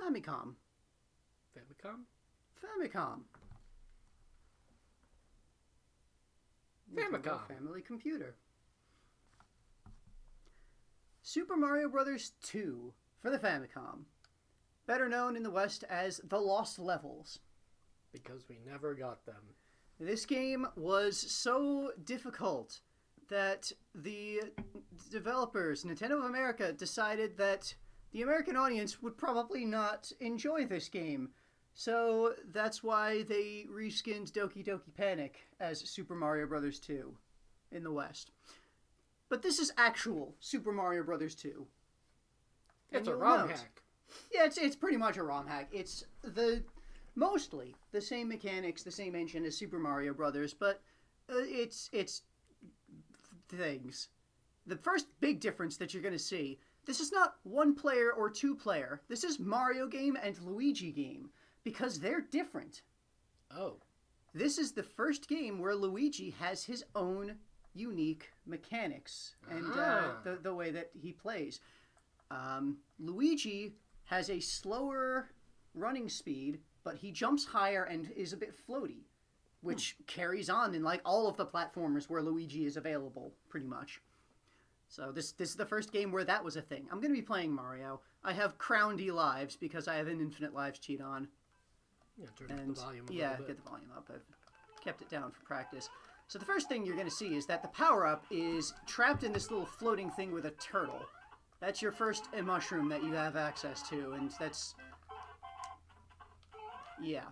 Famicom. Famicom? Famicom. Famicom. Family computer. Super Mario Bros. 2 for the Famicom. Better known in the West as The Lost Levels. Because we never got them. This game was so difficult that the developers, Nintendo of America, decided that the American audience would probably not enjoy this game. So that's why they reskinned Doki Doki Panic as Super Mario Bros. 2 in the West. But this is actual Super Mario Bros. 2. It's a ROM hack. Yeah, it's pretty much a ROM hack. It's mostly the same mechanics, the same engine as Super Mario Brothers, but it's things. The first big difference that you're going to see, this is not one player or two player. This is Mario game and Luigi game, because they're different. Oh. This is the first game where Luigi has his own unique mechanics and the way that he plays. Luigi has a slower running speed, but he jumps higher and is a bit floaty, which carries on in like all of the platformers where Luigi is available, pretty much. So this is the first game where that was a thing. I'm going to be playing Mario. I have Crown D lives because I have an infinite lives cheat on. Yeah, turn up the volume a little bit. Get the volume up. I've kept it down for practice. So the first thing you're going to see is that the power-up is trapped in this little floating thing with a turtle. That's your first mushroom that you have access to, and that's... yeah.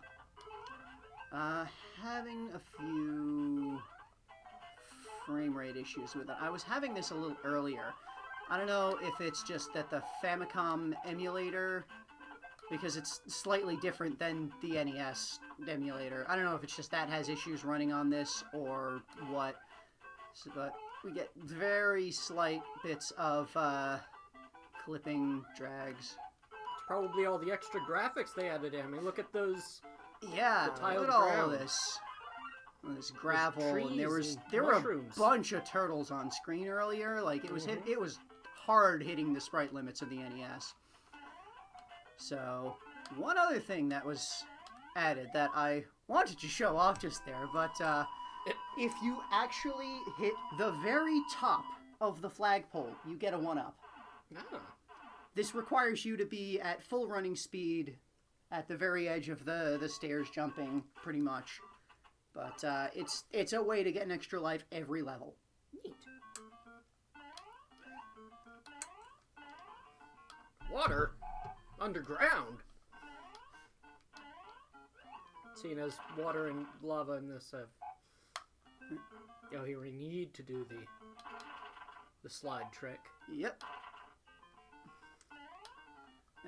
Having a few frame rate issues with it. I was having this a little earlier. I don't know if it's just that the Famicom emulator, because it's slightly different than the NES emulator. I don't know if it's just that has issues running on this or what. So, but we get very slight bits of clipping, drags. It's probably all the extra graphics they added in. I mean, look at those. Yeah, look at all this. This gravel, and there were a bunch of turtles on screen earlier. Like it was hard hitting the sprite limits of the NES. So one other thing that was added that I wanted to show off just there, but if you actually hit the very top of the flagpole, you get a 1-up. Ah. This requires you to be at full running speed at the very edge of the stairs jumping, pretty much. But it's a way to get an extra life every level. Neat. Water? Underground? Seeing as water and lava in this have... Oh, here we need to do the slide trick. Yep.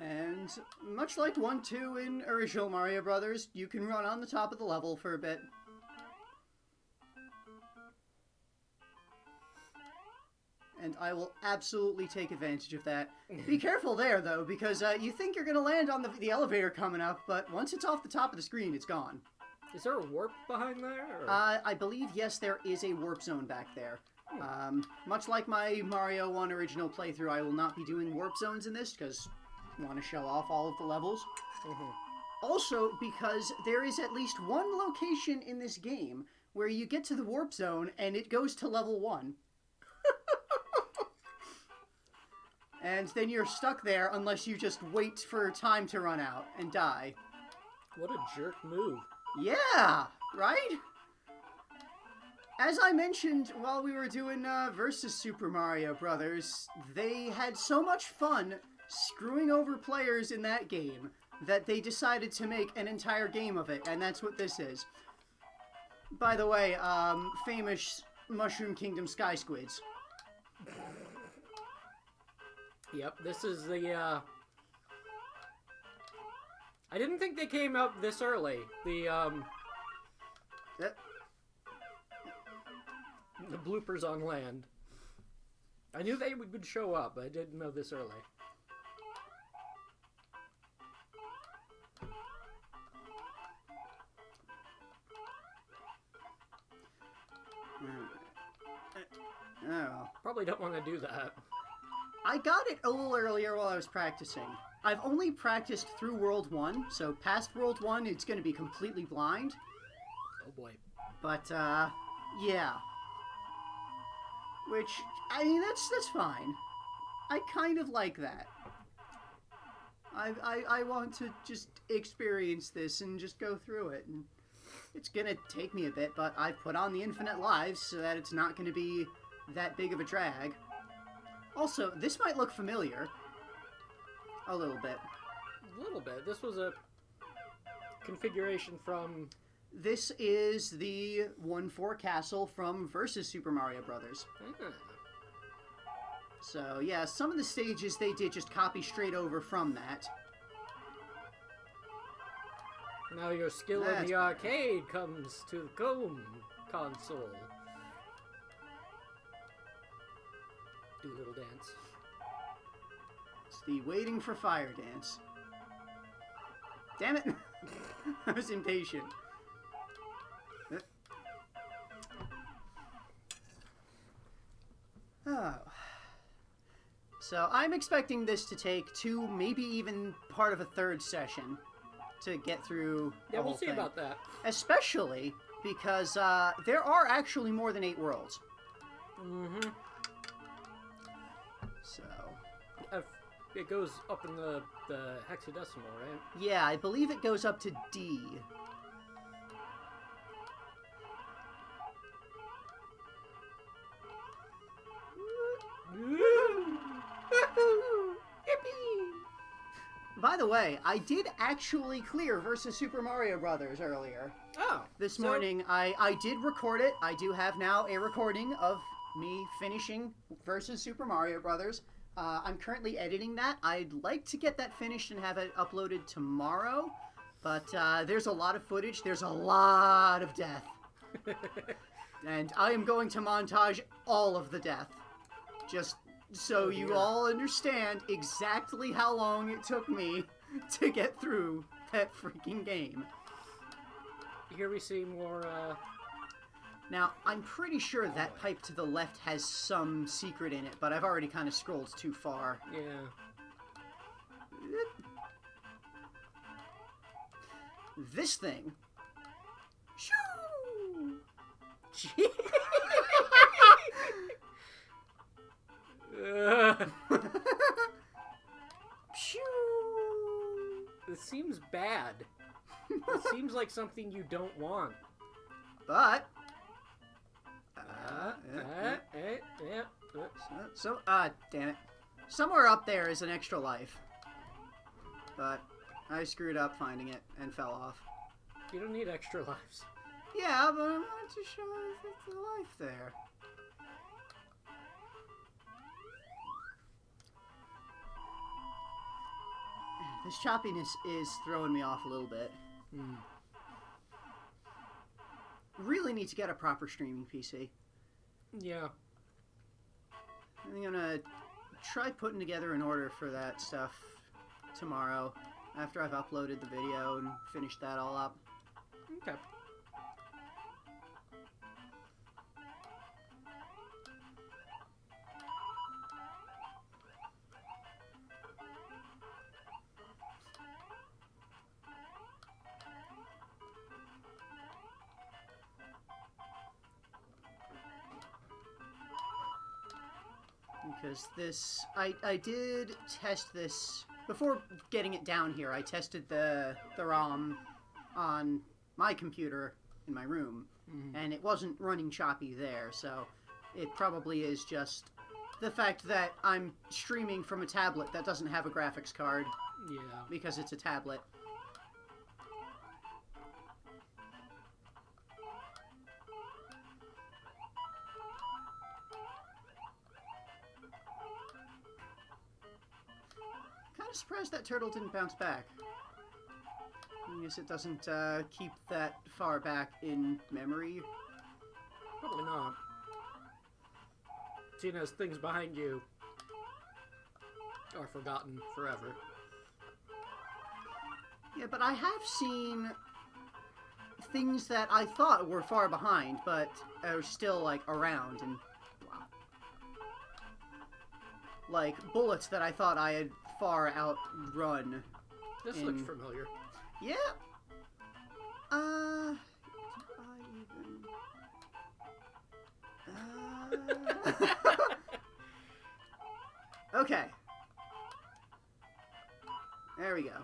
And much like 1-2 in original Mario Brothers, you can run on the top of the level for a bit. And I will absolutely take advantage of that. Be careful there, though, because you think you're going to land on the elevator coming up, but once it's off the top of the screen, it's gone. Is there a warp behind there? Or? I believe, yes, there is a warp zone back there. Much like my Mario 1 original playthrough, I will not be doing warp zones in this, because I want to show off all of the levels. Also, because there is at least one location in this game where you get to the warp zone, and it goes to level 1. And then you're stuck there unless you just wait for time to run out and die. What a jerk move. Yeah, right? As I mentioned while we were doing Versus Super Mario Brothers, they had so much fun screwing over players in that game that they decided to make an entire game of it, and that's what this is. By the way, famous Mushroom Kingdom Sky Squids. Yep, this is the, I didn't think they came out this early. The bloopers on land. I knew they would show up, but I didn't know this early. Oh. Probably don't want to do that. I got it a little earlier while I was practicing. I've only practiced through World 1, so past World 1, it's going to be completely blind. Oh boy. But, yeah. Which, I mean, that's fine. I kind of like that. I want to just experience this and just go through it. And it's going to take me a bit, but I've put on the infinite lives so that it's not going to be that big of a drag. Also, this might look familiar. A little bit. A little bit. This was a configuration from... This is the 1-4 castle from Versus Super Mario Brothers. So, yeah, some of the stages they did just copy straight over from that. Now your skill in the arcade comes to the home console. Do a little dance. It's the waiting for fire dance. Damn it! I was impatient. Oh. So I'm expecting this to take 2, maybe even part of a 3rd session to get through the whole thing. Yeah, we'll see about that. Especially because there are actually more than 8 worlds. Mm-hmm. So... It goes up in the hexadecimal, right? Yeah, I believe it goes up to D. By the way, I did actually clear Versus Super Mario Brothers earlier. Oh. This morning, I did record it. I do have now a recording of me finishing Versus Super Mario Brothers. I'm currently editing that. I'd like to get that finished and have it uploaded tomorrow. But there's a lot of footage. There's a lot of death. And I am going to montage all of the death. Just so you all understand exactly how long it took me to get through that freaking game. Here we see more, Now, I'm pretty sure that pipe to the left has some secret in it, but I've already kind of scrolled too far. Yeah. This thing. Shoo! Shoo! This seems bad. It seems like something you don't want. But... damn it. Somewhere up there is an extra life. But I screwed up finding it and fell off. You don't need extra lives. Yeah, but I wanted to show the life there. This choppiness is throwing me off a little bit. Really need to get a proper streaming PC. Yeah. I'm gonna try putting together an order for that stuff tomorrow after I've uploaded the video and finished that all up. Okay. Because this, I did test this before getting it down here. I tested the ROM on my computer in my room, and it wasn't running choppy there. So it probably is just the fact that I'm streaming from a tablet that doesn't have a graphics card. Yeah. Because it's a tablet. Surprised that turtle didn't bounce back. I guess it doesn't keep that far back in memory. Probably not. Seeing as things behind you are forgotten forever. Yeah, but I have seen things that I thought were far behind, but are still, like, around, and... Wow. like, bullets that I thought I had far outrun. This looks familiar. Yeah. Do I even... Okay. There we go.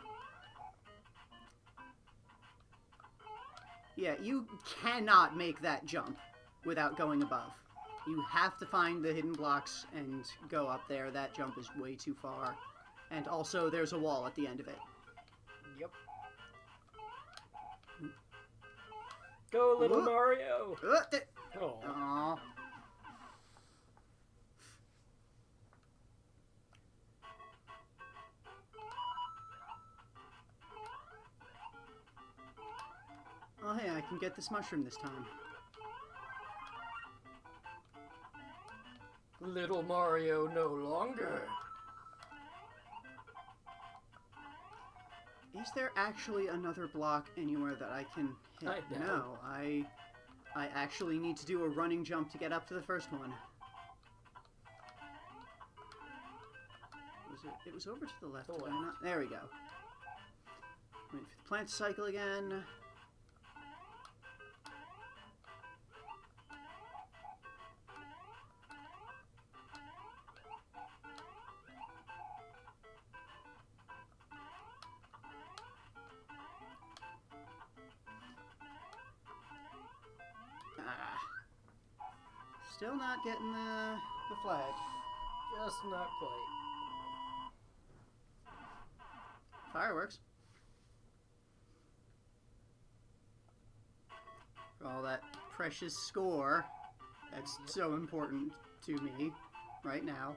Yeah, you cannot make that jump without going above. You have to find the hidden blocks and go up there. That jump is way too far. And also, there's a wall at the end of it. Yep. Go, little Mario! Oh. Aww. Oh, hey, I can get this mushroom this time. Little Mario no longer. Is there actually another block anywhere that I can hit? I doubt. No, I actually need to do a running jump to get up to the first one. Was it? It was over to the left. To the did I left. not? There we go. Wait for the plant to cycle again. Still not getting the flag. Just not quite. Fireworks. For all that precious score that's so important to me right now.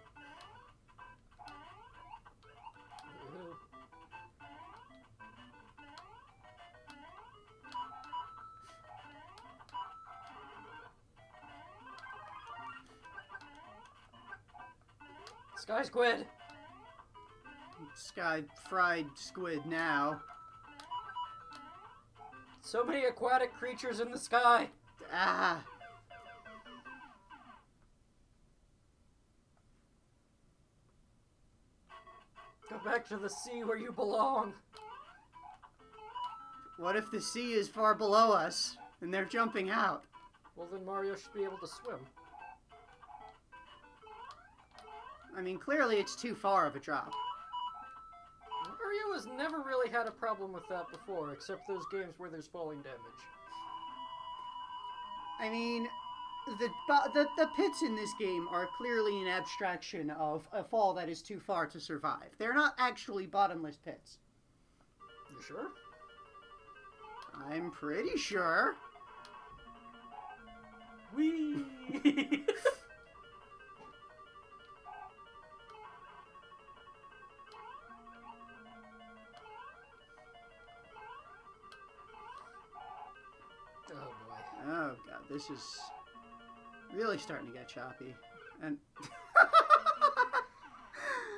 Ooh. Sky Squid! Sky fried squid now. So many aquatic creatures in the sky! Ah! Go back to the sea where you belong! What if the sea is far below us and they're jumping out? Well, then Mario should be able to swim. I mean, clearly it's too far of a drop. Mario has never really had a problem with that before, except those games where there's falling damage. I mean, the pits in this game are clearly an abstraction of a fall that is too far to survive. They're not actually bottomless pits. You sure? I'm pretty sure. Whee! Oh boy. Oh god, this is really starting to get choppy. And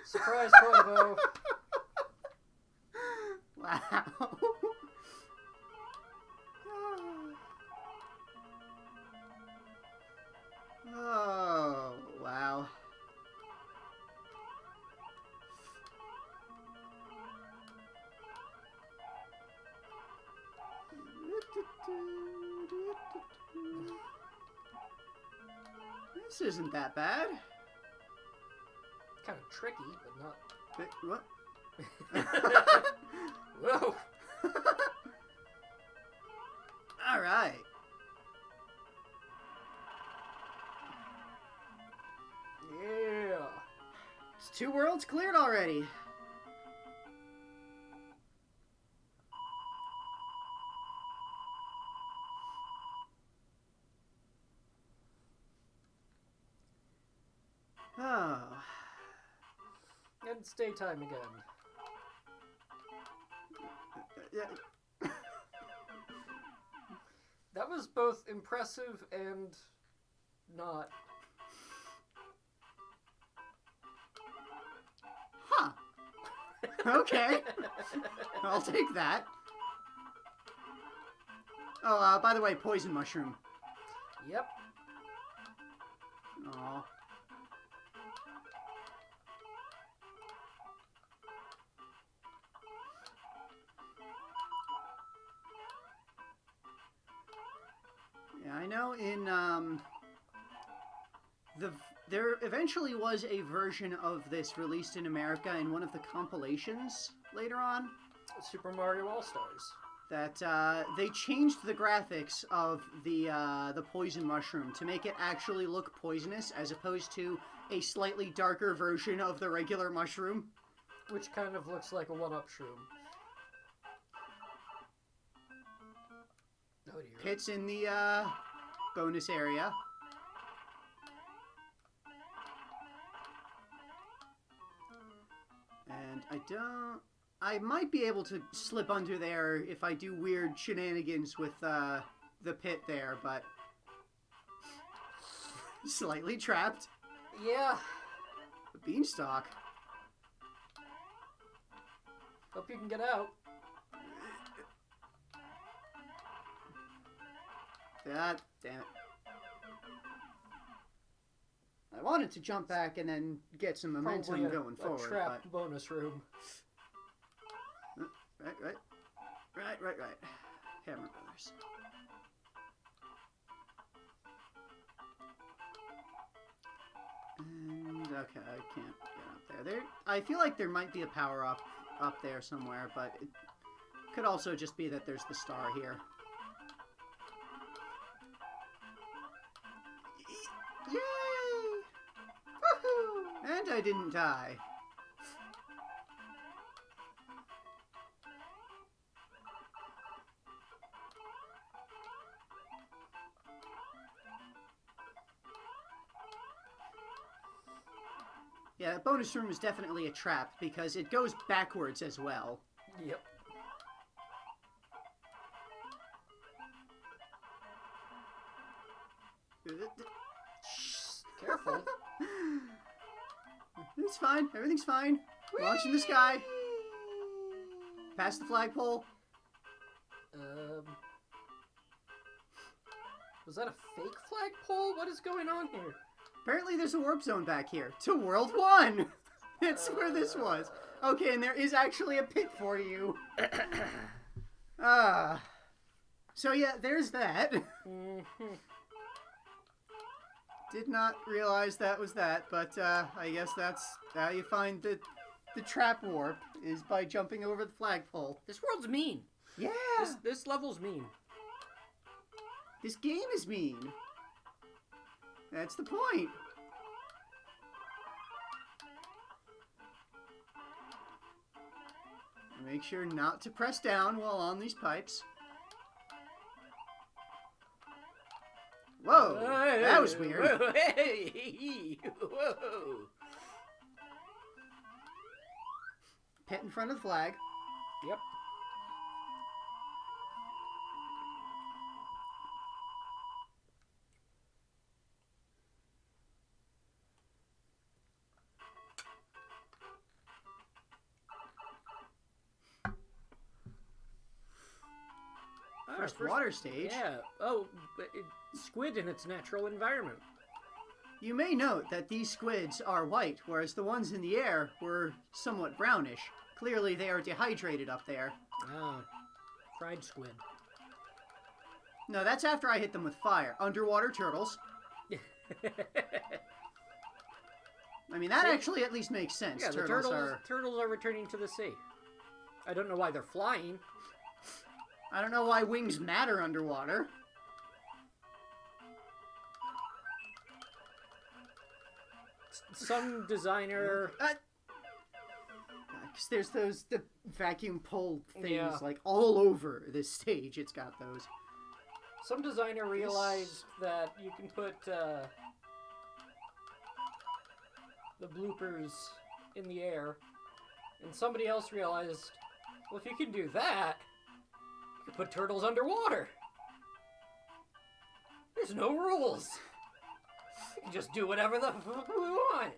Surprise, Portabo! wow. Oh, wow. This isn't that bad. Kind of tricky, but not. What? Whoa! All right. Yeah! It's 2 worlds cleared already. Oh. And it's daytime again. Yeah. That was both impressive and not. Huh. Okay. I'll take that. Oh, by the way, poison mushroom. Yep. Aw. I know in there eventually was a version of this released in America in one of the compilations later on. Super Mario All-Stars. That they changed the graphics of the poison mushroom to make it actually look poisonous, as opposed to a slightly darker version of the regular mushroom, which kind of looks like a one-up shroom. Oh dear. Pits in the bonus area. And I might be able to slip under there if I do weird shenanigans with the pit there, but slightly trapped. Yeah. The beanstalk. Hope you can get out. God damn it. I wanted to jump back and then get some momentum going forward. A trap bonus room. Right. Hammer Brothers. And okay, I can't get up there. I feel like there might be a power up there somewhere, but it could also just be that there's the star here. Yay! Woohoo! And I didn't die. Yeah, that bonus room is definitely a trap because it goes backwards as well. Yep. Careful. It's fine. Everything's fine. Launch in the sky. Past the flagpole. Was that a fake flagpole? What is going on here? Apparently there's a warp zone back here. To World 1! That's where this was. Okay, and there is actually a pit for you. So yeah, there's that. Mm-hmm. Did not realize that was that, but I guess that's how you find the trap warp, is by jumping over the flagpole. This world's mean. Yeah! This level's mean. This game is mean. That's the point. Make sure not to press down while on these pipes. Whoa! That was weird. Whoa, hey! Whoa! Pit in front of the flag. Yep. First water stage. Yeah. Oh, squid in its natural environment. You may note that these squids are white, whereas the ones in the air were somewhat brownish. Clearly they are dehydrated up there. Ah, fried squid. No, that's after I hit them with fire. Underwater turtles. I mean, that actually at least makes sense. Yeah, the turtles are returning to the sea. I don't know why they're flying. I don't know why wings matter underwater. Some designer... Because there's the vacuum pull things, like, all over this stage. It's got those. Some designer realized that you can put the bloopers in the air. And somebody else realized, well, if you can do that, you can put turtles underwater. There's no rules. You can just do whatever the fuck we want.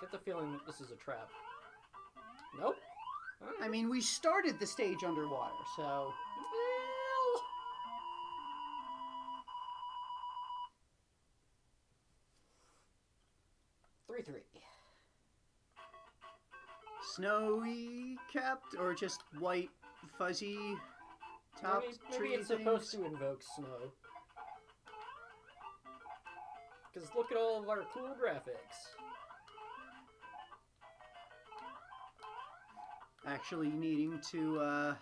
Get the feeling that this is a trap. Nope. I mean, we started the stage underwater, so... Well... Three. Snowy capped, or just white fuzzy top Maybe tree it's things. supposed to invoke snow. Because look at all of our cool graphics. Actually needing to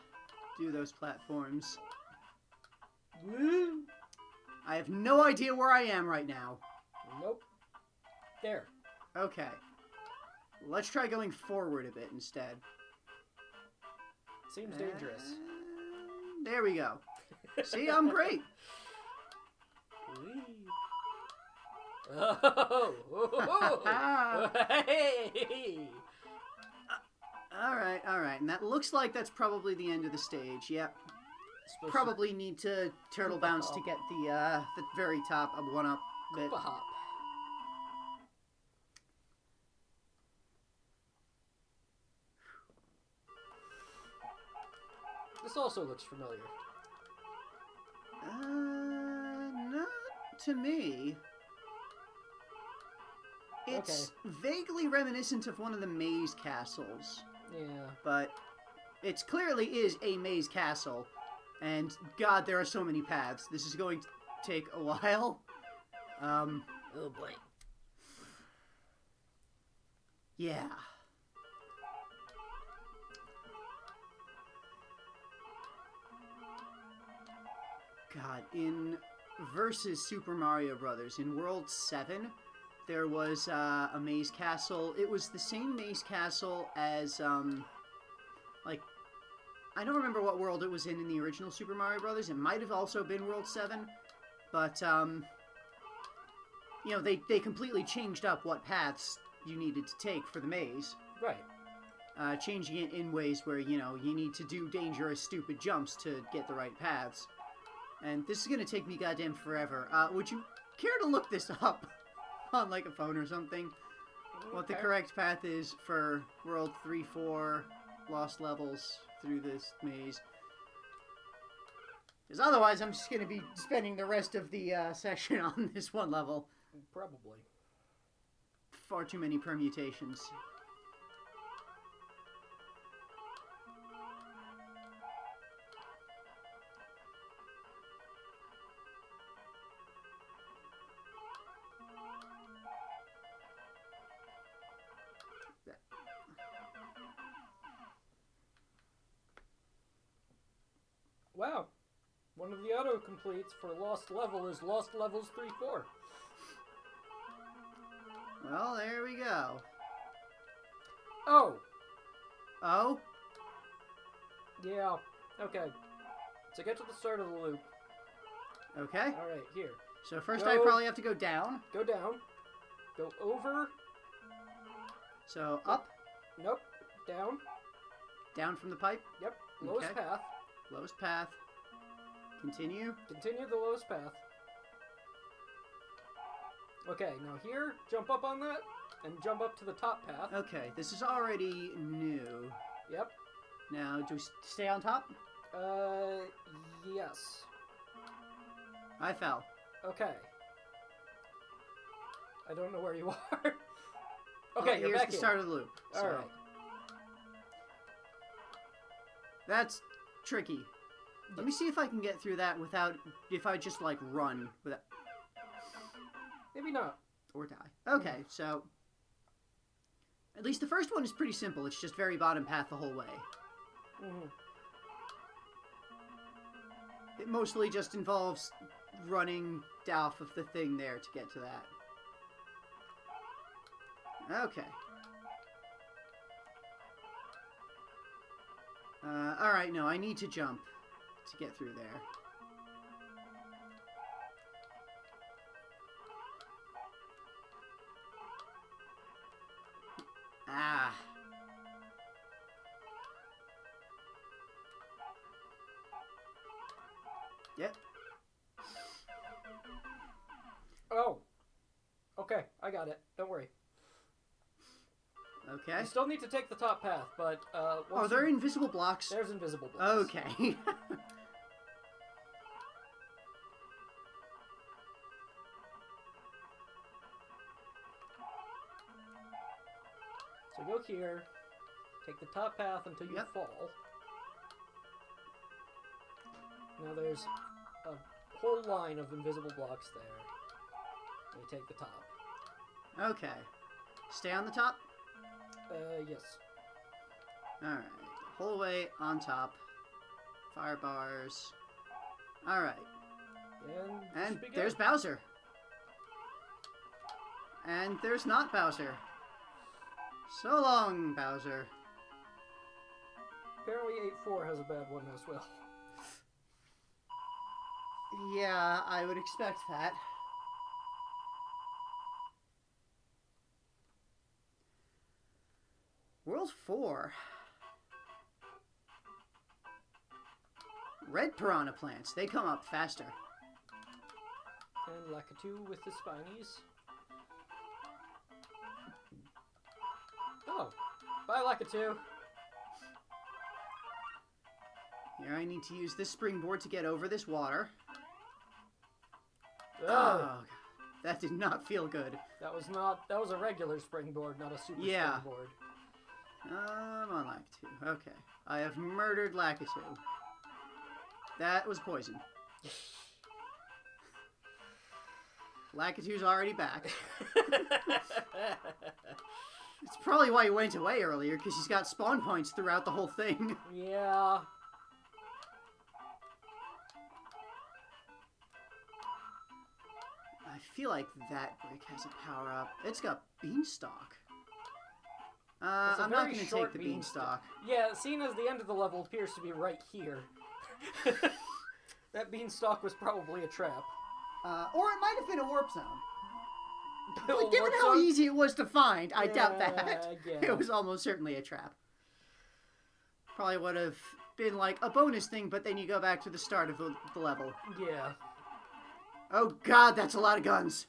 do those platforms. Woo! I have no idea where I am right now. Nope. There. Okay. Let's try going forward a bit instead. Seems dangerous. There we go. See, I'm great. Whee. Oh, hey! Alright. And that looks like that's probably the end of the stage. Yep. Probably need to turtle bounce to get the very top of one up bit. Hop. This also looks familiar. Not to me. It's vaguely reminiscent of one of the maze castles. Yeah. But it clearly is a maze castle. And God, there are so many paths. This is going to take a while. Oh boy. Yeah. God, in versus Super Mario Brothers, in World 7, there was a maze castle. It was the same maze castle as, like, I don't remember what world it was in the original Super Mario Brothers. It might have also been World 7, but, you know, they completely changed up what paths you needed to take for the maze. Right. Changing it in ways where, you know, you need to do dangerous, stupid jumps to get the right paths. And this is going to take me goddamn forever. Would you care to look this up on, like, a phone or something? Okay. What the correct path is for World 3, 4, Lost Levels through this maze. Because otherwise I'm just going to be spending the rest of the session on this one level. Probably. Far too many permutations. Wow. One of the auto-completes for Lost Level is Lost Levels 3, 4. Well, there we go. Oh! Oh? Yeah. Okay. So get to the start of the loop. Okay. Alright, here. So first Go. I probably have to go down. Go down. Go over. So up. Nope. Down. Down from the pipe. Yep. Lowest Okay. path. Lowest path. Continue. Continue the lowest path. Okay, now here, jump up on that, and jump up to the top path. Okay, this is already new. Yep. Now, do we stay on top? Yes. I fell. Okay. I don't know where you are. Okay, Well, you're here's back the in. start of the loop. So Alright. that's tricky. Let me see if I can get through that without, if I just like run without, Maybe not. or die. Okay, so at least the first one is pretty simple. It's just very bottom path the whole way. Mm-hmm. It mostly just involves running off of the thing there to get to that. Okay. Alright, no, I need to jump to get through there. Ah. Yep. Oh. Okay, I got it. Don't worry. Okay. You still need to take the top path, but Are once there you- invisible blocks? there's invisible blocks. Okay. So go here, take the top path until you Yep. fall. Now there's a whole line of invisible blocks there. You take the top. Okay. Stay on the top? Yes. Alright. Whole way on top. Fire bars. Alright. And there's Bowser. And there's not Bowser. So long, Bowser. Apparently 8-4 has a bad one as well. Yeah, I would expect that. World 4. Red piranha plants. They come up faster. And Lakitu with the spinies. Oh. Bye, Lakitu. Here I need to use this springboard to get over this water. Oh, God. That did not feel good. that was a regular springboard, not a super springboard. I'm on Lakitu. Okay. I have murdered Lakitu. That was poison. Lakitu's already back. It's probably why he went away earlier, because he's got spawn points throughout the whole thing. Yeah. I feel like that brick has a power-up. It's got Beanstalk. I'm not going to take the Beanstalk. Yeah, seeing as the end of the level appears to be right here. That Beanstalk was probably a trap. Or it might have been a warp zone. But Warp given how zone? easy it was to find, I doubt that. Yeah. It was almost certainly a trap. Probably would have been like a bonus thing, but then you go back to the start of the level. Yeah. Oh god, that's a lot of guns.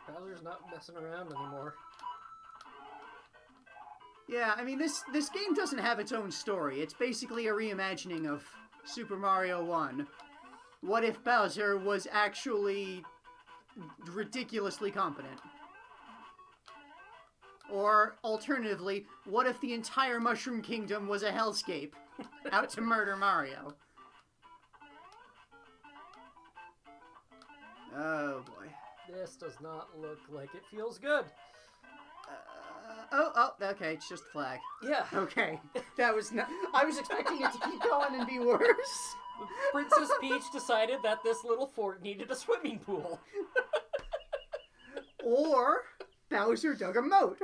Bowser's not messing around anymore. Yeah, I mean, this game doesn't have its own story. It's basically a reimagining of Super Mario 1. What if Bowser was actually ridiculously competent? Or, alternatively, what if the entire Mushroom Kingdom was a hellscape out to murder Mario? Oh, boy. This does not look like it feels good. Okay, it's just a flag. Yeah. Okay, that was not... I was expecting it to keep going and be worse. Princess Peach decided that this little fort needed a swimming pool. Or Bowser dug a moat.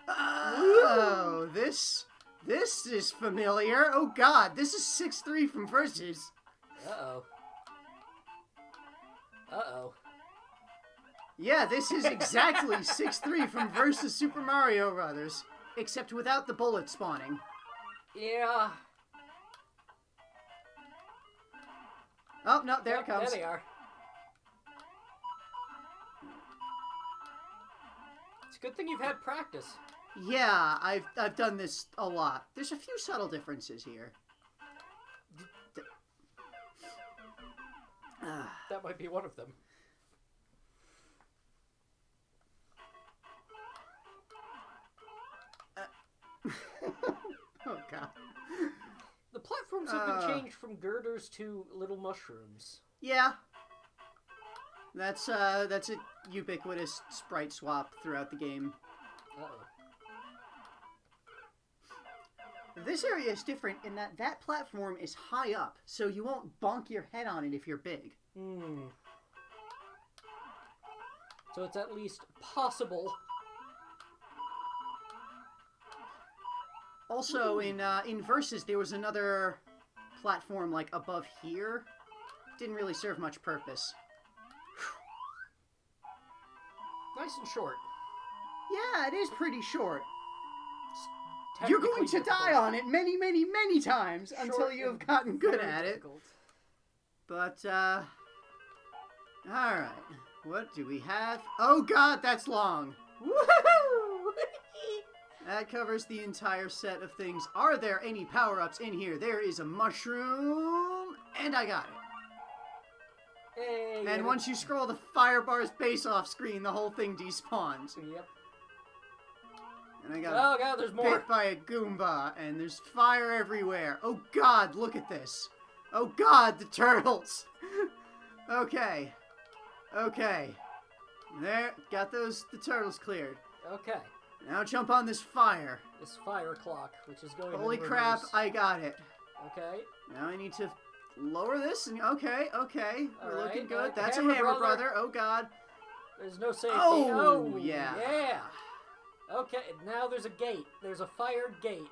Oh, this is familiar. Oh god, this is 6-3 from Versus. Uh-oh. Uh-oh. Yeah, this is exactly 6-3 from Versus Super Mario Brothers, except without the bullet spawning. Yeah. Oh, no, there it comes. There they are. It's a good thing you've had practice. Yeah, I've done this a lot. There's a few subtle differences here. That might be one of them. Oh god. The platforms have been changed from girders to little mushrooms. Yeah. That's a ubiquitous sprite swap throughout the game. Uh-oh. This area is different in that that platform is high up, so you won't bonk your head on it if you're big. Hmm. So it's at least possible. Also, in Versus, there was another platform, like, above here. Didn't really serve much purpose. Nice and short. Yeah, it is pretty short. It's You're going to technically die on it many, many, many times until you have gotten good at it. difficult. But, alright. What do we have? Oh god, that's long! Woohoo! That covers the entire set of things. Are there any power-ups in here? There is a mushroom, and I got it. Hey, And once you scroll the fire bar's base off screen, the whole thing despawns. Yep. And I got Oh god, there's more. bit by a Goomba, and there's fire everywhere. Oh god, look at this. Oh god, the turtles. Okay. Okay. There, got the turtles cleared. Okay. Now jump on this fire. This fire clock, which is going Holy in crap, reverse. I got it. Okay. Now I need to lower this, and okay. We're All looking right, good. That's hammer, a hammer, brother. brother. Oh god. There's no safety. Oh, yeah. Okay, now there's a gate. There's a fire gate.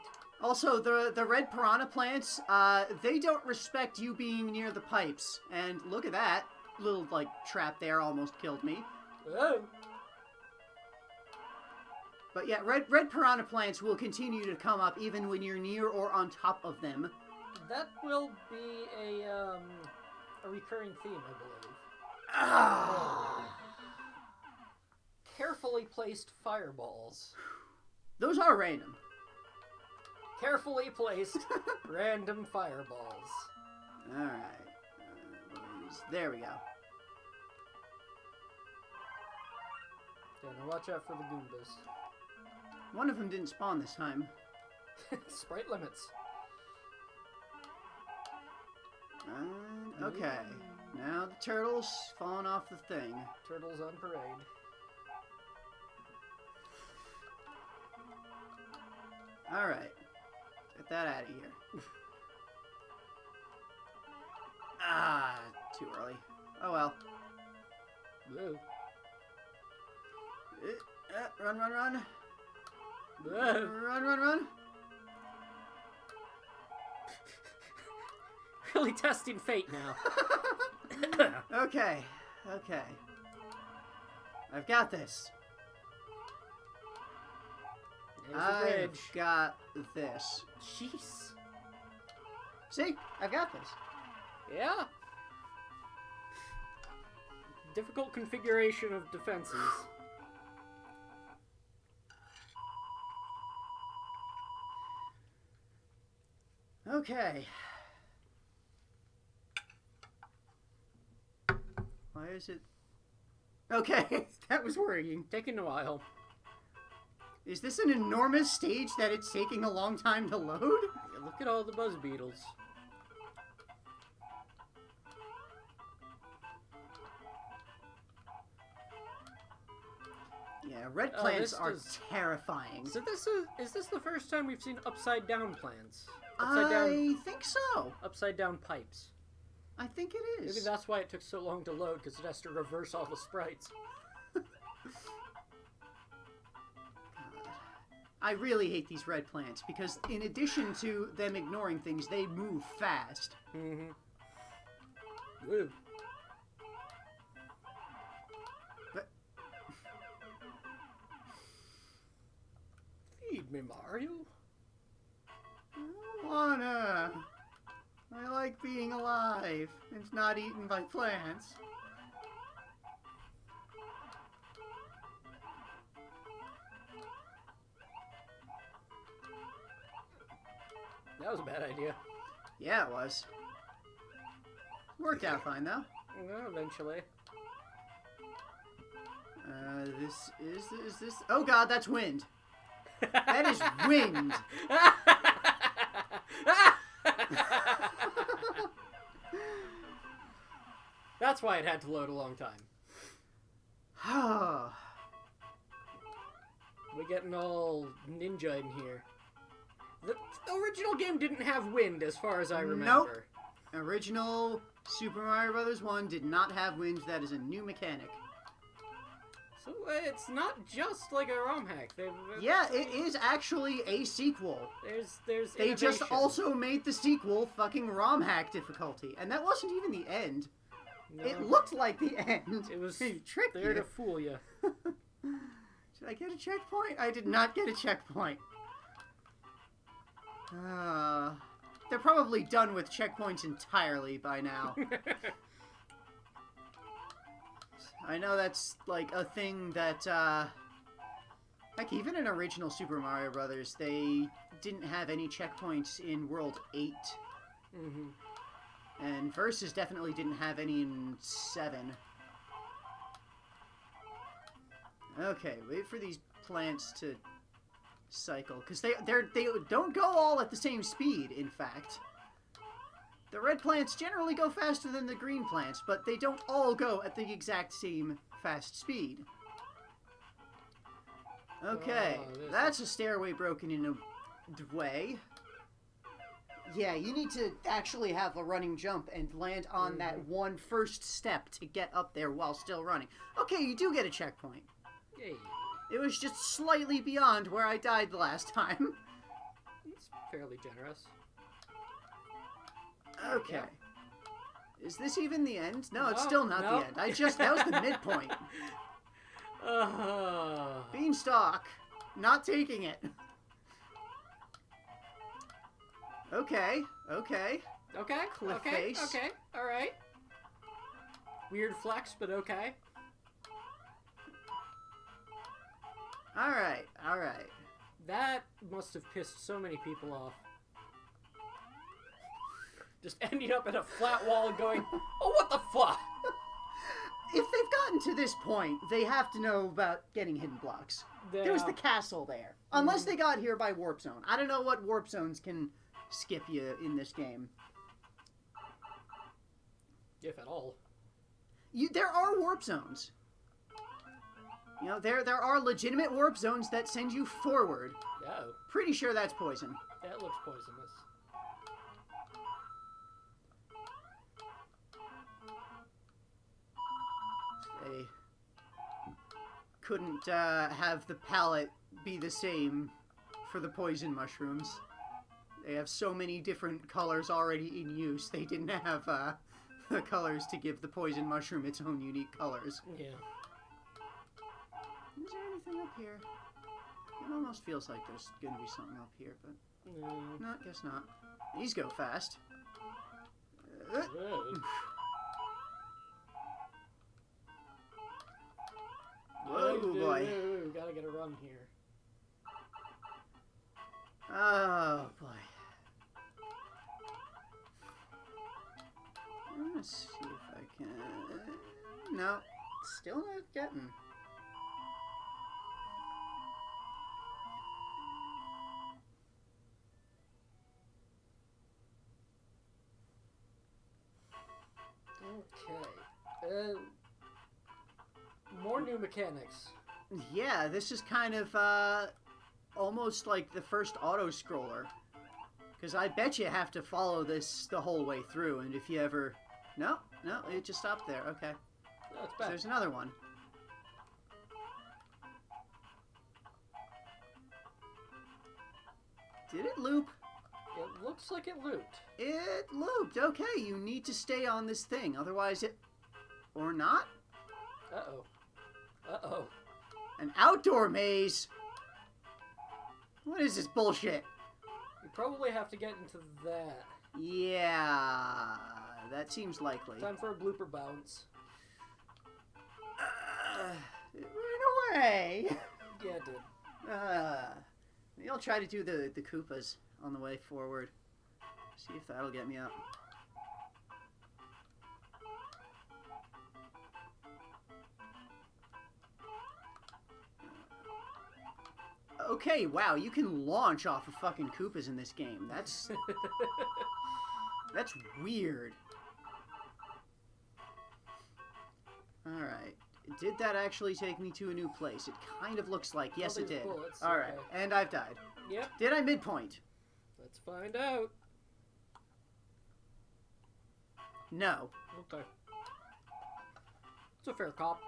Also, the red piranha plants, they don't respect you being near the pipes. And look at that. Little, like, trap there almost killed me. Oh. But yeah, red piranha plants will continue to come up even when you're near or on top of them. That will be a recurring theme, I believe. Ah. Carefully placed fireballs. Those are random. Carefully placed random fireballs. Alright. There we go. Yeah, now watch out for the Goombas. One of them didn't spawn this time. Sprite limits. Okay. Now the turtles falling off the thing. Turtles on parade. Alright. Get that out of here. Ah, too early. Oh well. Whoa. Run. Whoa. Run. Really testing fate now. Okay. I've got this. There's the I've bridge. got this. Jeez. See? I've got this. Yeah. Difficult configuration of defenses. Okay. Why is it... Okay, that was worrying. Taking a while. Is this an enormous stage that it's taking a long time to load? Yeah, look at all the buzz beetles. Yeah, red plants are terrifying. So is this the first time we've seen upside down plants? I think so. Upside down pipes. I think it is. Maybe that's why it took so long to load, because it has to reverse all the sprites. I really hate these red plants because in addition to them ignoring things, they move fast. Mm-hmm. Woo. But... Feed me, Mario. I don't wanna. I like being alive and not eaten by plants. That was a bad idea. Yeah, it was. Worked out fine, though. Well, eventually. This is this... Oh god, that's wind. That is wind. That's why it had to load a long time. We're getting all ninja in here. The original game didn't have wind, as far as I remember. Nope. Original Super Mario Bros. 1 did not have wind. That is a new mechanic. So it's not just like a ROM hack. Yeah, it is actually a sequel. There's They just innovation. also made the sequel fucking ROM hack difficulty, and that wasn't even the end. No, It looked like the end. It was tricked there you. to fool you. Did I get a checkpoint? I did not get a checkpoint. They're probably done with checkpoints entirely by now. I know that's like a thing that, heck, even in original Super Mario Brothers, they didn't have any checkpoints in World 8. Mm-hmm. And Versus definitely didn't have any in 7. Okay, wait for these plants to cycle. Because they don't go all at the same speed, in fact. The red plants generally go faster than the green plants, but they don't all go at the exact same fast speed. Okay, that's a stairway broken in a way. Yeah, you need to actually have a running jump and land on that one first step to get up there while still running. Okay, you do get a checkpoint. Yay. It was just slightly beyond where I died the last time. It's fairly generous. Okay. Yeah. Is this even the end? No, it's still not the end. That was the midpoint. Beanstalk. Not taking it. Okay. Okay. Cliff okay. face. Okay. All right. Weird flex, but okay. All right. That must have pissed so many people off. Just ending up at a flat wall and going, oh, what the fuck? If they've gotten to this point, they have to know about getting hidden blocks. Yeah. There's the castle there. Unless they got here by warp zone. I don't know what warp zones can skip you in this game. If at all. There are warp zones. You know, there are legitimate warp zones that send you forward. Oh. Pretty sure that's poison. That looks poisonous. They couldn't have the palette be the same for the poison mushrooms. They have so many different colors already in use. They didn't have the colors to give the poison mushroom its own unique colors. Yeah. Is there anything up here? It almost feels like there's gonna be something up here, but no, I guess not. These go fast. Whoa, boy. Gotta get a run here. Oh, boy. Let's see if I can... No, still not getting... Okay. More new mechanics. Yeah, this is kind of almost like the first auto-scroller. Because I bet you have to follow this the whole way through, and if you ever... No, it just stopped there. Okay. No, it's So back. there's another one. Did it loop? It looks like it looped. It looped. Okay, you need to stay on this thing. Otherwise it... Or not? Uh-oh. Uh-oh. An outdoor maze? What is this bullshit? You probably have to get into that. Yeah, that seems likely. Time for a blooper bounce. It ran away. Yeah, it did. Maybe I'll try to do the Koopas on the way forward. See if that'll get me up. Okay, wow, you can launch off of fucking Koopas in this game. That's weird. Alright. Did that actually take me to a new place? It kind of looks like. Yes, it did. Alright, okay. and I've died. Yep. Did I midpoint? Let's find out. No. Okay. It's a fair cop.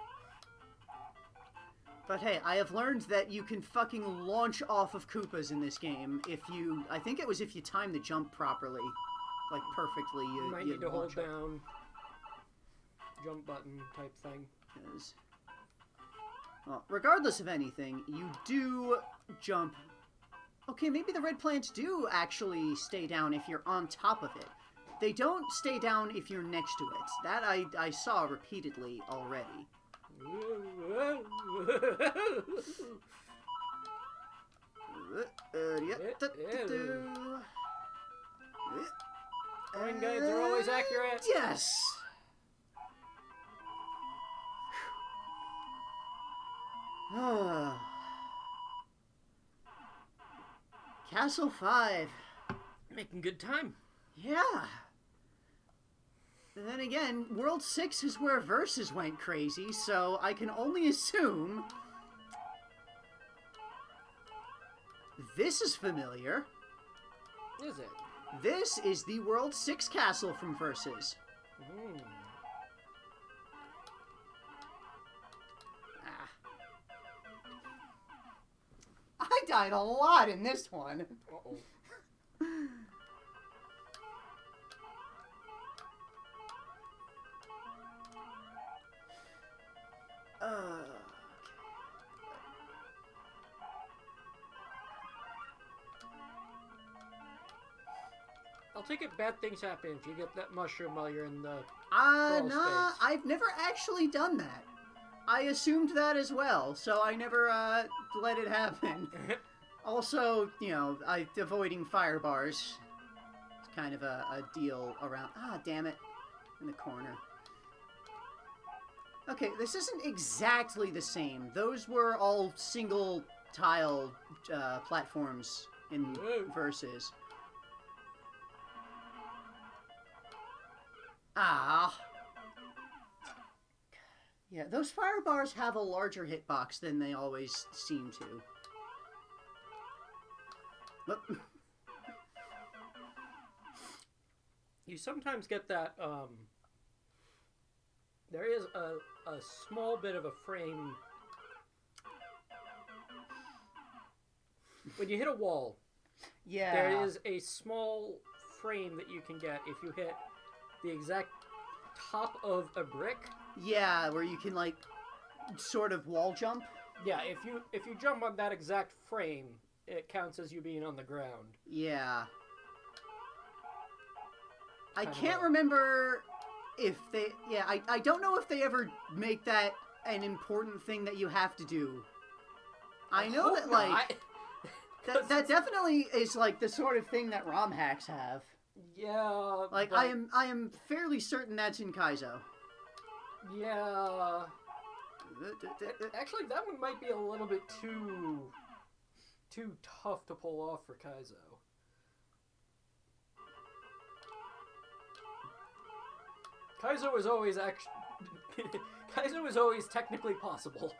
But hey, I have learned that you can fucking launch off of Koopas in this game if you... I think it was if you time the jump properly. Like, perfectly. You might need to hold launch up. down jump button type thing. 'Cause- well, regardless of anything, you do jump... Okay, maybe the red plants do actually stay down if you're on top of it. They don't stay down if you're next to it. That I saw repeatedly already. Coin guides are always accurate. Yes! Castle 5. Making good time. Yeah. And then again, World 6 is where Versus went crazy, so I can only assume this is familiar. Is it? This is the World 6 castle from Versus. Mm. I died a lot in this one. Uh-oh. I'll take it bad things happen if you get that mushroom while you're in the crawl nah, space. I've never actually done that. I assumed that as well, so I never, let it happen. Also, you know, avoiding fire bars. It's kind of a deal around... Ah, damn it. In the corner. Okay, this isn't exactly the same. Those were all single tile platforms in Versus. Ah. Yeah, those fire bars have a larger hitbox than they always seem to. Look. You sometimes get that, there is a small bit of a frame. When you hit a wall, Yeah. there is a small frame that you can get if you hit the exact top of a brick. Yeah, where you can, like, sort of wall jump. Yeah, if you jump on that exact frame, it counts as you being on the ground. Yeah. I Kind of can't a- remember if they... Yeah, I don't know if they ever make that an important thing that you have to do. I know that, like... That definitely is, like, the sort of thing that ROM hacks have. Yeah. Like, but, I am fairly certain that's in Kaizo. Yeah. Actually, that one might be a little bit too tough to pull off for Kaizo. Kaizo is always Kaizo is always technically possible.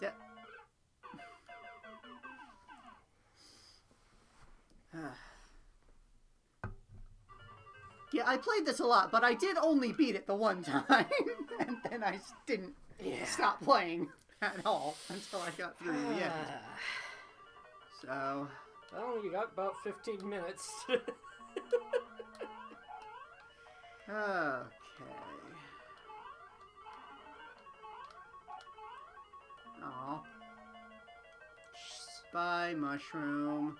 Yeah. Yeah, I played this a lot, but I did only beat it the one time, and then I didn't stop playing at all until I got through the end. So... Well, you got about 15 minutes. Okay. Aw. Bye, mushroom.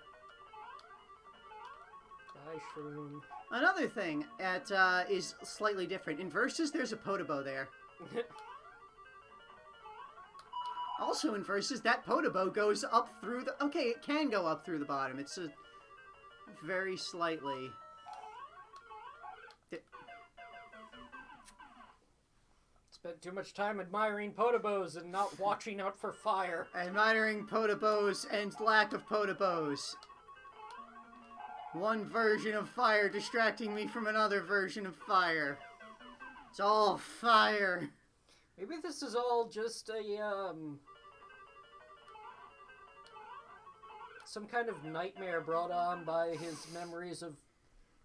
Bye, shroom. Another thing that is slightly different. In Versus, there's a Podobo there. Also in Versus, that Podobo goes up through the... Okay, it can go up through the bottom. It's a... very slightly... Spent too much time admiring Podobos and not watching out for fire. Admiring Podobos and lack of Podobos. One version of fire distracting me from another version of fire. It's all fire. Maybe this is all just a, some kind of nightmare brought on by his memories of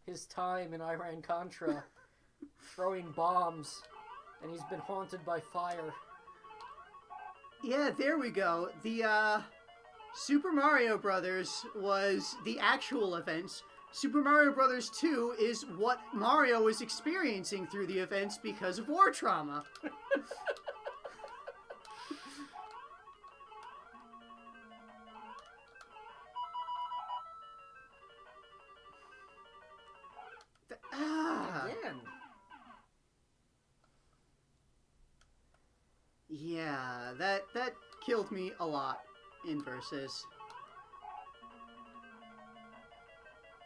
his time in Iran-Contra, throwing bombs, and he's been haunted by fire. Yeah, there we go. The, Super Mario Brothers was the actual events. Super Mario Brothers 2 is what Mario is experiencing through the events because of war trauma. Again. Yeah, that killed me a lot in Versus.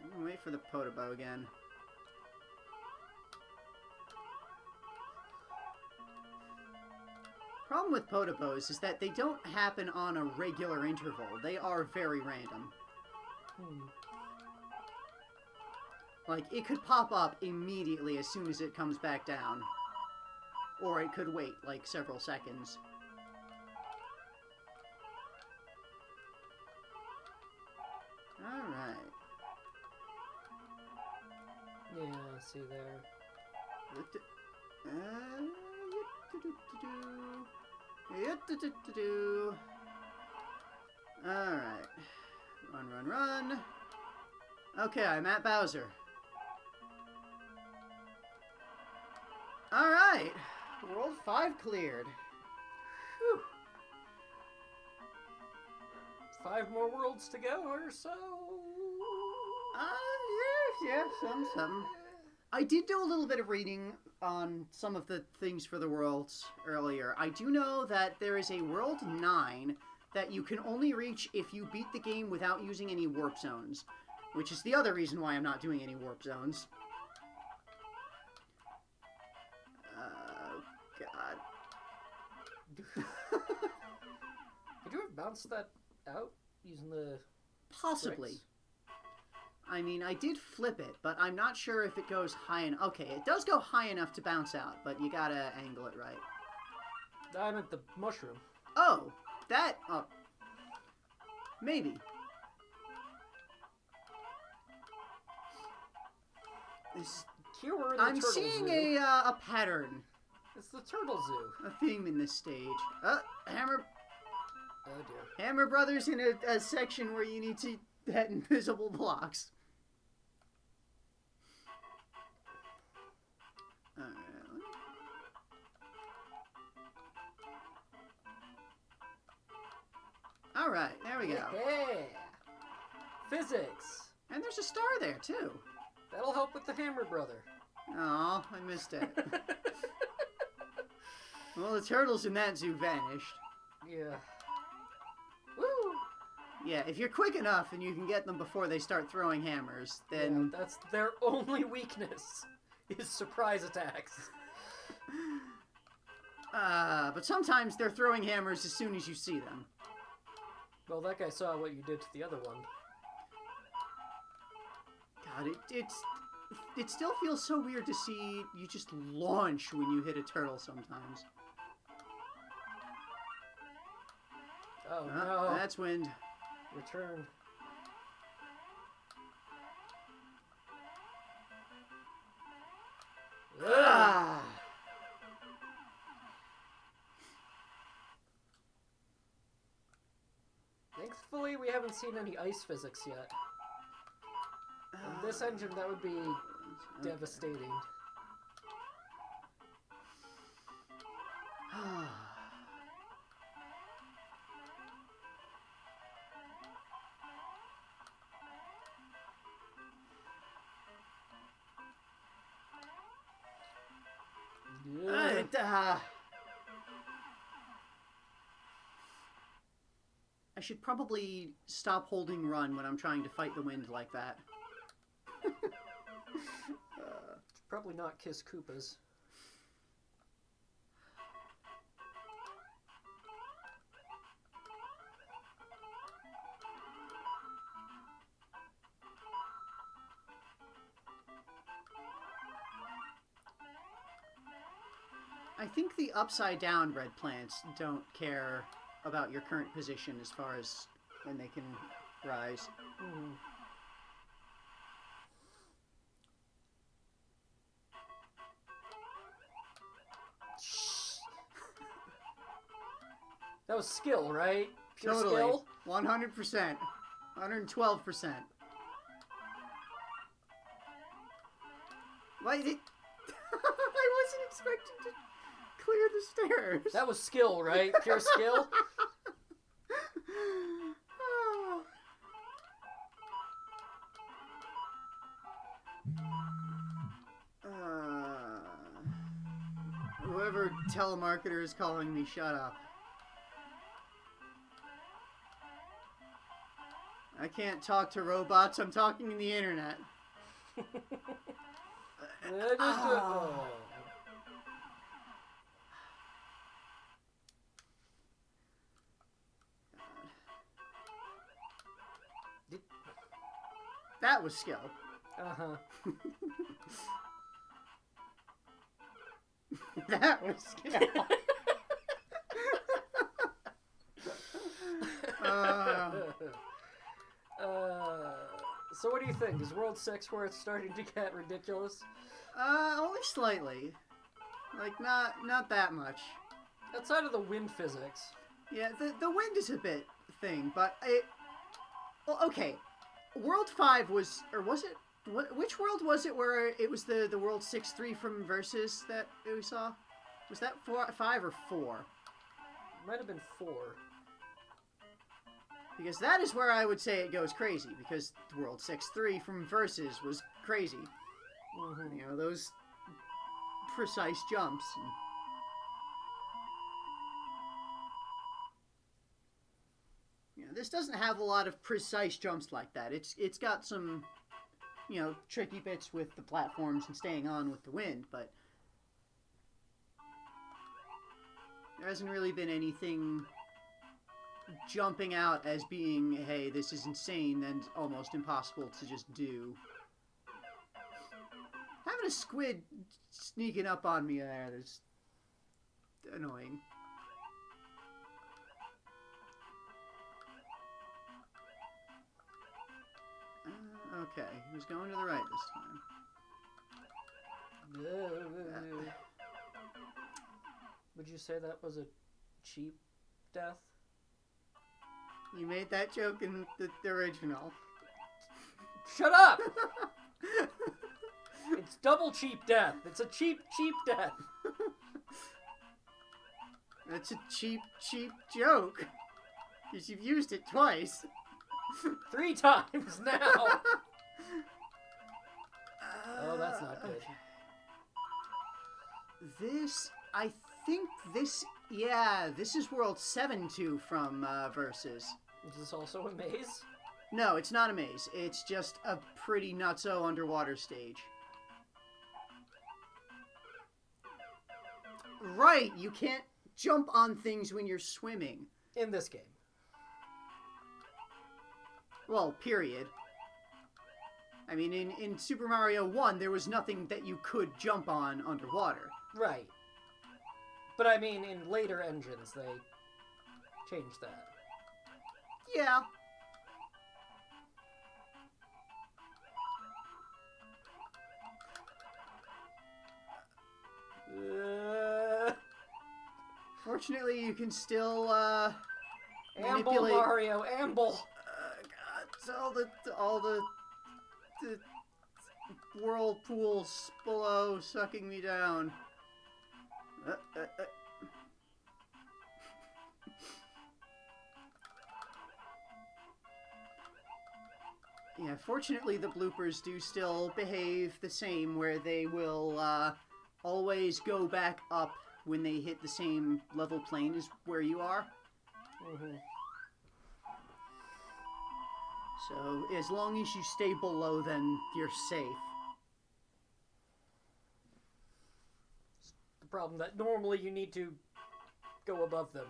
I'm gonna wait for the Podobo again. Problem with Potobos is that they don't happen on a regular interval. They are very random. Like, it could pop up immediately as soon as it comes back down. Or it could wait, like, several seconds. Alright. Yeah, I see there. Alright. Run, run, run. Okay, I'm at Bowser. Alright. World 5 cleared. Whew. 5 more worlds to go or so. Yeah, some. I did do a little bit of reading on some of the things for the worlds earlier. I do know that there is a World 9 that you can only reach if you beat the game without using any warp zones, which is the other reason why I'm not doing any warp zones. God. Could you have bounced that out using the... Possibly. bricks? I mean, I did flip it, but I'm not sure if it goes high enough. Okay, it does go high enough to bounce out, but you gotta angle it right. I meant the mushroom. Oh, that... Oh. Maybe. Here we're in the I'm turtle seeing zoo. a pattern, It's the turtle zoo. a theme in this stage. Hammer Oh dear. Hammer Brothers in a section where you need to hit invisible blocks. Alright, there we go. Yeah. Physics. And there's a star there, too. That'll help with the Hammer Brother. Oh, I missed it. Well, the turtles in that zoo vanished. Yeah. Woo! Yeah, if you're quick enough and you can get them before they start throwing hammers, then... Yeah, that's their only weakness, is surprise attacks. But sometimes they're throwing hammers as soon as you see them. Well, that guy saw what you did to the other one. God, it still feels so weird to see you just launch when you hit a turtle sometimes. Oh, no. That's wind. Return. Ah! Thankfully, we haven't seen any ice physics yet. In this engine, that would be devastating. I should probably stop holding run when I'm trying to fight the wind like that. Probably not kiss Koopas. I think the upside down red plants don't care about your current position as far as when they can rise. Hmm. That was skill, right? Pure Totally. skill? 100%. 112%. Why did... I wasn't expecting to clear the stairs. That was skill, right? Pure skill? Whoever telemarketer is calling me, shut up. I can't talk to robots, I'm talking to the internet. That was skill. Uh-huh. That was skill. So what do you think? Is World 6 where it's starting to get ridiculous? Only slightly. Like, not that much. Outside of the wind physics. Yeah, the wind is a bit thing, but it... Well, okay. World 5 was... Or was it... Which world was it where it was the World 6-3 from Versus that we saw? Was that 5 or 4? It might have been 4. Because that is where I would say it goes crazy, because World 6-3 from Versus was crazy. Mm-hmm. You know, those precise jumps. You know, this doesn't have a lot of precise jumps like that. It's got some, you know, tricky bits with the platforms and staying on with the wind, but there hasn't really been anything jumping out as being, hey, this is insane and almost impossible to just do. Having a squid sneaking up on me there is annoying. Okay, he was going to the right this time. Would you say that was a cheap death? You made that joke in the original. Shut up! It's double cheap death. It's a cheap death. That's a cheap joke. Because you've used it twice. 3 times now! Oh, that's not good. Okay. I think this is World 7-2 from Versus. Is this also a maze? No, it's not a maze. It's just a pretty nutso underwater stage. Right, you can't jump on things when you're swimming. In this game. Well, period. I mean, in Super Mario 1, there was nothing that you could jump on underwater. Right. But I mean, in later engines, they changed that. Yeah. Fortunately, you can still, Amble, manipulate... Mario, amble! God, all the whirlpools below sucking me down. Yeah, fortunately the bloopers do still behave the same, where they will always go back up when they hit the same level plane as where you are. Mm-hmm. So, as long as you stay below them, you're safe. The problem that normally you need to go above them.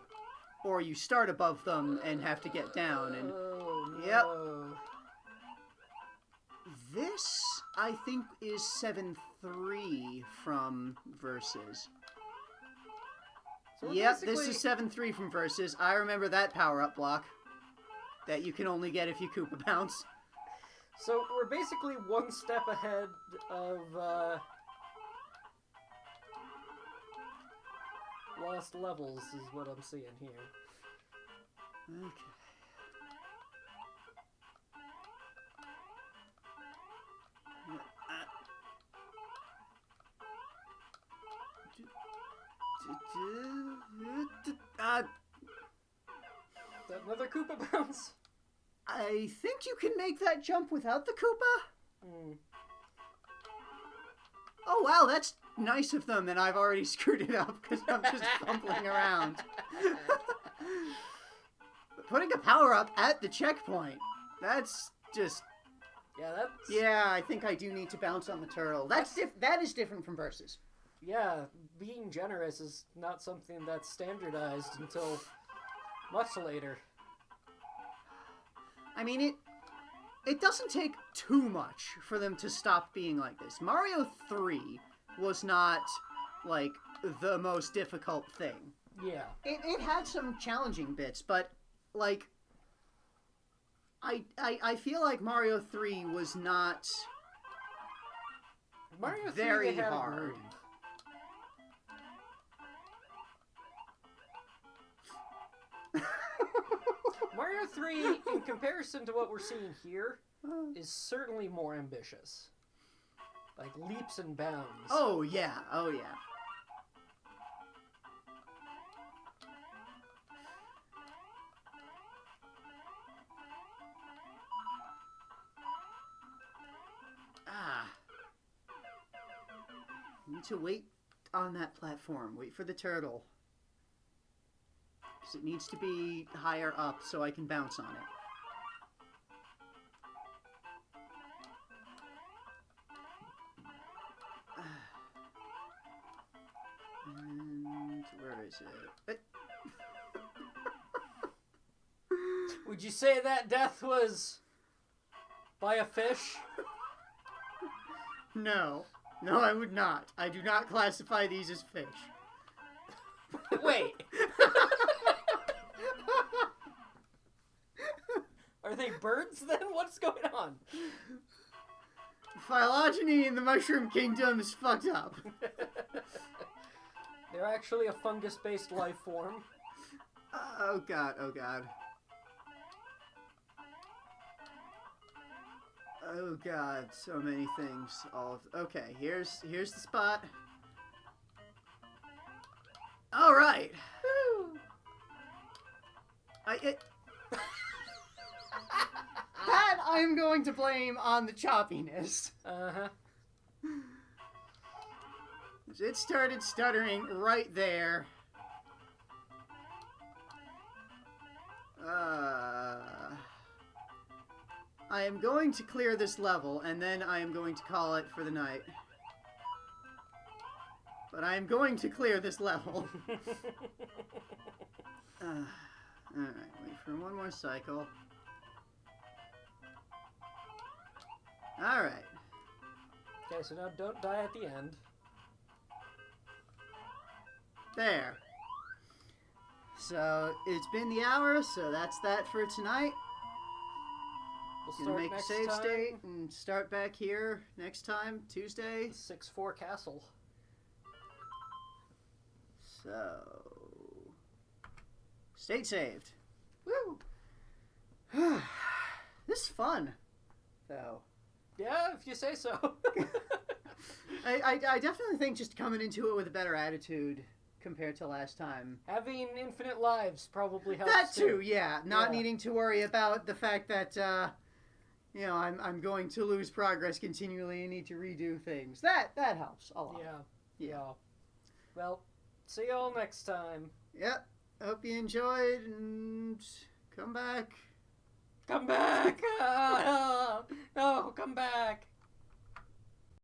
Or you start above them and have to get down, and... Oh, no. Yep. This, I think, is 7-3 from Versus. So Yep, this is 7-3 from Versus. I remember that power-up block that you can only get if you Koopa Bounce. So we're basically one step ahead of lost levels is what I'm seeing here. Okay. Is that another Koopa bounce? I think you can make that jump without the Koopa. Mm. Oh wow, that's nice of them, and I've already screwed it up because I'm just fumbling around. But putting a power-up at the checkpoint, that's just... Yeah, that's... Yeah, I think I do need to bounce on the turtle. That is different from Versus. Yeah, being generous is not something that's standardized until much later. I mean, it doesn't take too much for them to stop being like this. Mario 3 was not, like, the most difficult thing. Yeah. It had some challenging bits, but, like, I feel like Mario 3 was not Mario 3 very they had hard. A groove. Mario 3, in comparison to what we're seeing here, is certainly more ambitious. Like, leaps and bounds. Oh, yeah. Oh, yeah. Need to wait on that platform. Wait for the turtle. Because it needs to be higher up so I can bounce on it. And where is it? Would you say that death was by a fish? No. No, I would not. I do not classify these as fish. Wait. Are they birds then? What's going on? Phylogeny in the Mushroom Kingdom is fucked up. They're actually a fungus-based life form. Oh god, oh god. Oh god, so many things. Okay, here's the spot. All right. Woo! That I'm going to blame on the choppiness. Uh-huh. It started stuttering right there. I am going to clear this level, and then I am going to call it for the night. But I am going to clear this level. Alright, wait for one more cycle. Alright. Okay, so now don't die at the end. There. So, it's been the hour, so that's that for tonight. We'll Gonna start make a next save time. state and start back here next time, Tuesday. 6-4 castle. So, state saved. Woo! This is fun, though. Yeah, if you say so. I definitely think just coming into it with a better attitude compared to last time. Having infinite lives probably helps. That too, yeah. Not Yeah. needing to worry about the fact that, you know, I'm going to lose progress continually and need to redo things. That helps a lot. Yeah. Well, see y'all next time. Yep. Hope you enjoyed and come back. Come back! No, come back!